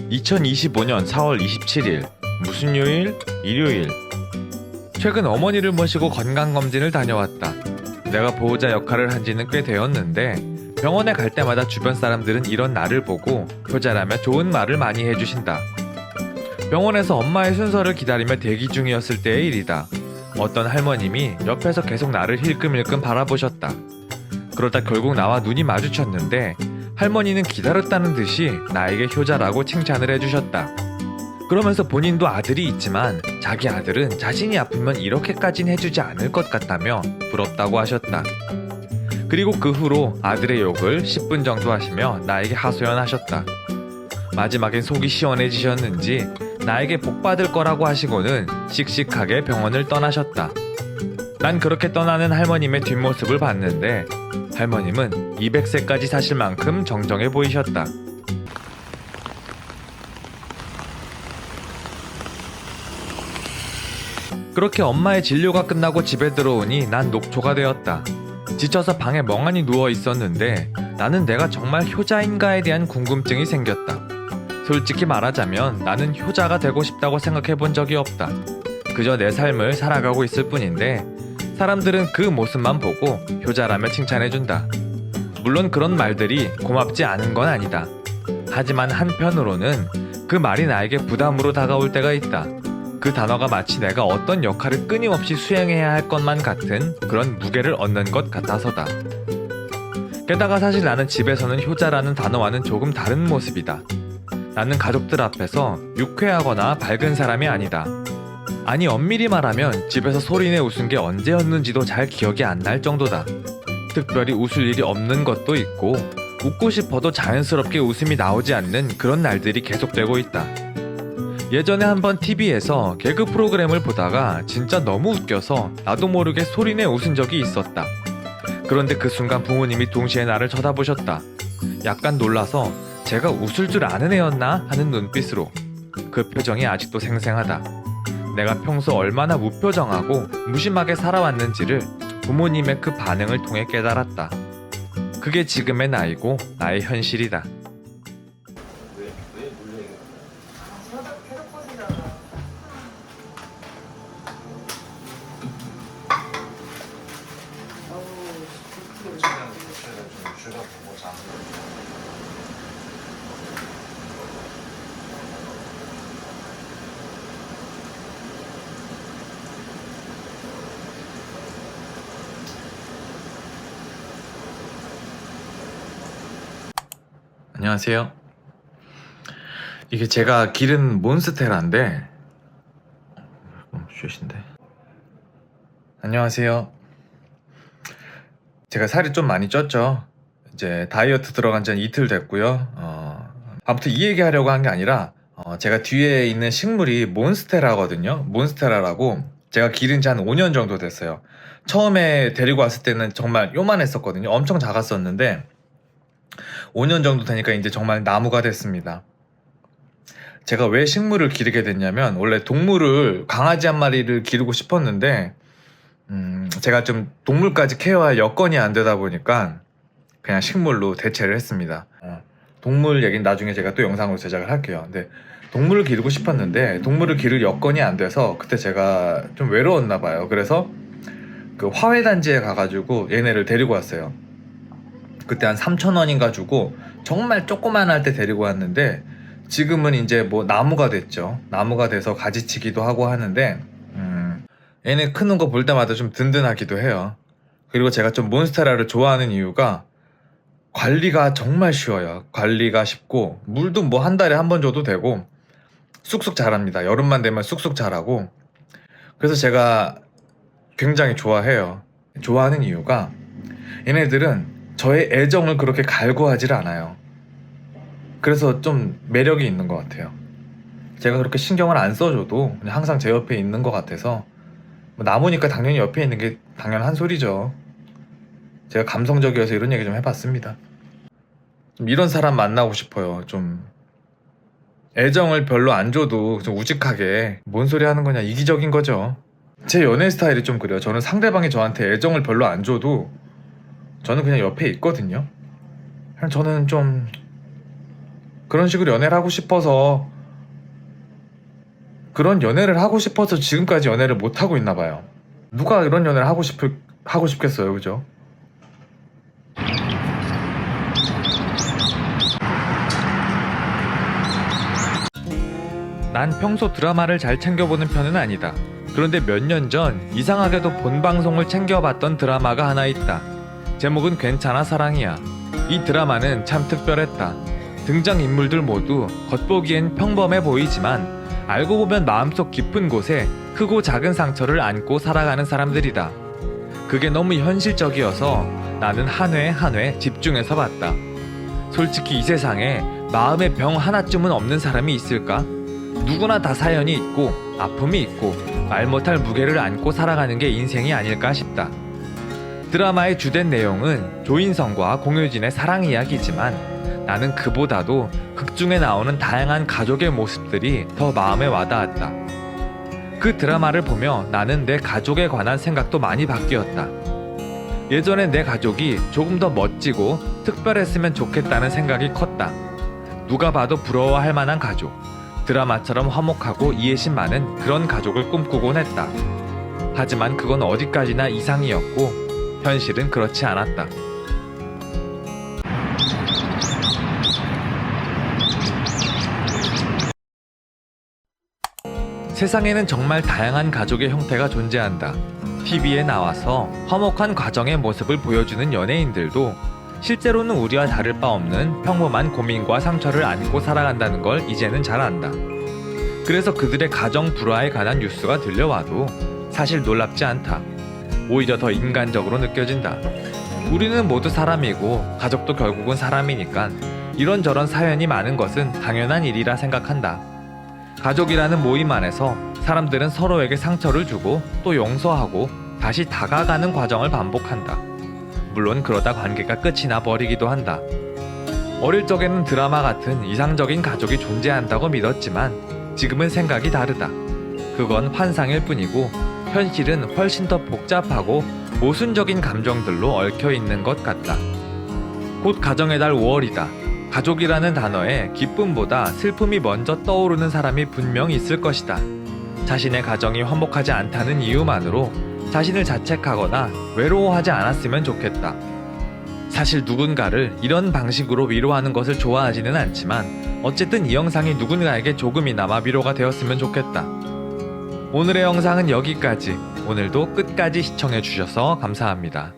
2025년 4월 27일 무슨 요일? 일요일. 최근 어머니를 모시고 건강검진을 다녀왔다. 내가 보호자 역할을 한 지는 꽤 되었는데 병원에 갈 때마다 주변 사람들은 이런 나를 보고 효자라며 좋은 말을 많이 해주신다. 병원에서 엄마의 순서를 기다리며 대기 중이었을 때의 일이다. 어떤 할머님이 옆에서 계속 나를 힐끔힐끔 바라보셨다. 그러다 결국 나와 눈이 마주쳤는데 할머니는 기다렸다는 듯이 나에게 효자라고 칭찬을 해주셨다. 그러면서 본인도 아들이 있지만 자기 아들은 자신이 아프면 이렇게까진 해주지 않을 것 같다며 부럽다고 하셨다. 그리고 그 후로 아들의 욕을 10분 정도 하시며 나에게 하소연하셨다. 마지막엔 속이 시원해지셨는지 나에게 복받을 거라고 하시고는 씩씩하게 병원을 떠나셨다. 난 그렇게 떠나는 할머님의 뒷모습을 봤는데 할머님은 200세까지 사실 만큼 정정해 보이셨다. 그렇게 엄마의 진료가 끝나고 집에 들어오니 난 녹초가 되었다. 지쳐서 방에 멍하니 누워 있었는데 나는 내가 정말 효자인가에 대한 궁금증이 생겼다. 솔직히 말하자면 나는 효자가 되고 싶다고 생각해 본 적이 없다. 그저 내 삶을 살아가고 있을 뿐인데 사람들은 그 모습만 보고 효자라며 칭찬해준다. 물론 그런 말들이 고맙지 않은 건 아니다. 하지만 한편으로는 그 말이 나에게 부담으로 다가올 때가 있다. 그 단어가 마치 내가 어떤 역할을 끊임없이 수행해야 할 것만 같은 그런 무게를 얻는 것 같아서다. 게다가 사실 나는 집에서는 효자라는 단어와는 조금 다른 모습이다. 나는 가족들 앞에서 유쾌하거나 밝은 사람이 아니다. 아니 엄밀히 말하면 집에서 소리내 웃은 게 언제였는지도 잘 기억이 안 날 정도다. 특별히 웃을 일이 없는 것도 있고 웃고 싶어도 자연스럽게 웃음이 나오지 않는 그런 날들이 계속되고 있다. 예전에 한번 TV에서 개그 프로그램을 보다가 진짜 너무 웃겨서 나도 모르게 소리내 웃은 적이 있었다. 그런데 그 순간 부모님이 동시에 나를 쳐다보셨다. 약간 놀라서 제가 웃을 줄 아는 애였나 하는 눈빛으로. 그 표정이 아직도 생생하다. 내가 평소 얼마나 무표정하고 무심하게 살아왔는지를 부모님의 그 반응을 통해 깨달았다. 그게 지금의 나이고 나의 현실이다. 안녕하세요. 이게 제가 기른 몬스테라인데 슛인데. 안녕하세요. 제가 살이 좀 많이 쪘죠. 이제 다이어트 들어간 지 한 이틀 됐고요. 아무튼 이 얘기 하려고 한 게 아니라 제가 뒤에 있는 식물이 몬스테라거든요. 몬스테라라고 제가 기른 지 한 5년 정도 됐어요. 처음에 데리고 왔을 때는 정말 요만했었거든요. 엄청 작았었는데 5년 정도 되니까 이제 정말 나무가 됐습니다. 제가 왜 식물을 기르게 됐냐면 원래 동물을 강아지 한 마리를 기르고 싶었는데 제가 좀 동물까지 케어할 여건이 안 되다 보니까 그냥 식물로 대체를 했습니다. 동물 얘기는 나중에 제가 또 영상으로 제작을 할게요. 근데 동물을 기르고 싶었는데 동물을 기를 여건이 안 돼서 그때 제가 좀 외로웠나 봐요. 그래서 그 화훼단지에 가가지고 얘네를 데리고 왔어요. 그때 한 3,000원인가 주고 정말 조그만 할 때 데리고 왔는데 지금은 이제 뭐 나무가 됐죠. 나무가 돼서 가지치기도 하고 하는데 얘네 크는 거 볼 때마다 좀 든든하기도 해요. 그리고 제가 좀 몬스테라를 좋아하는 이유가 관리가 정말 쉬워요. 관리가 쉽고 물도 뭐 한 달에 한 번 줘도 되고 쑥쑥 자랍니다. 여름만 되면 쑥쑥 자라고. 그래서 제가 굉장히 좋아해요. 좋아하는 이유가 얘네들은 저의 애정을 그렇게 갈구하지 않아요. 그래서 좀 매력이 있는 것 같아요. 제가 그렇게 신경을 안 써줘도 그냥 항상 제 옆에 있는 것 같아서 뭐 나무니까 당연히 옆에 있는 게 당연한 소리죠. 제가 감성적이어서 이런 얘기 좀 해봤습니다. 좀 이런 사람 만나고 싶어요. 좀 애정을 별로 안 줘도 좀 우직하게 뭔 소리 하는 거냐, 이기적인 거죠. 제 연애 스타일이 좀 그래요. 저는 상대방이 저한테 애정을 별로 안 줘도 저는 그냥 옆에 있거든요. 그냥 저는 좀 그런 식으로 연애를 하고 싶어서 그런 연애를 하고 싶어서 지금까지 연애를 못 하고 있나 봐요. 누가 이런 연애를 하고 싶겠어요, 그죠? 난 평소 드라마를 잘 챙겨보는 편은 아니다. 그런데 몇 년 전 이상하게도 본 방송을 챙겨봤던 드라마가 하나 있다. 제목은 괜찮아 사랑이야. 이 드라마는 참 특별했다. 등장인물들 모두 겉보기엔 평범해 보이지만 알고 보면 마음속 깊은 곳에 크고 작은 상처를 안고 살아가는 사람들이다. 그게 너무 현실적이어서 나는 한 회 한 회 집중해서 봤다. 솔직히 이 세상에 마음에 병 하나쯤은 없는 사람이 있을까? 누구나 다 사연이 있고 아픔이 있고 말 못할 무게를 안고 살아가는 게 인생이 아닐까 싶다. 드라마의 주된 내용은 조인성과 공효진의 사랑 이야기지만 나는 그보다도 극중에 나오는 다양한 가족의 모습들이 더 마음에 와닿았다. 그 드라마를 보며 나는 내 가족에 관한 생각도 많이 바뀌었다. 예전에 내 가족이 조금 더 멋지고 특별했으면 좋겠다는 생각이 컸다. 누가 봐도 부러워할 만한 가족, 드라마처럼 화목하고 이해심 많은 그런 가족을 꿈꾸곤 했다. 하지만 그건 어디까지나 이상이었고 현실은 그렇지 않았다. 세상에는 정말 다양한 가족의 형태가 존재한다. TV에 나와서 화목한 가정의 모습을 보여주는 연예인들도 실제로는 우리와 다를 바 없는 평범한 고민과 상처를 안고 살아간다는 걸 이제는 잘 안다. 그래서 그들의 가정 불화에 관한 뉴스가 들려와도 사실 놀랍지 않다. 오히려 더 인간적으로 느껴진다. 우리는 모두 사람이고 가족도 결국은 사람이니까 이런저런 사연이 많은 것은 당연한 일이라 생각한다. 가족이라는 모임 안에서 사람들은 서로에게 상처를 주고 또 용서하고 다시 다가가는 과정을 반복한다. 물론 그러다 관계가 끝이 나 버리기도 한다. 어릴 적에는 드라마 같은 이상적인 가족이 존재한다고 믿었지만 지금은 생각이 다르다. 그건 환상일 뿐이고 현실은 훨씬 더 복잡하고 모순적인 감정들로 얽혀 있는 것 같다. 곧 가정의 달 5월이다. 가족이라는 단어에 기쁨보다 슬픔이 먼저 떠오르는 사람이 분명 있을 것이다. 자신의 가정이 화목하지 않다는 이유만으로 자신을 자책하거나 외로워하지 않았으면 좋겠다. 사실 누군가를 이런 방식으로 위로하는 것을 좋아하지는 않지만 어쨌든 이 영상이 누군가에게 조금이나마 위로가 되었으면 좋겠다. 오늘의 영상은 여기까지. 오늘도 끝까지 시청해주셔서 감사합니다.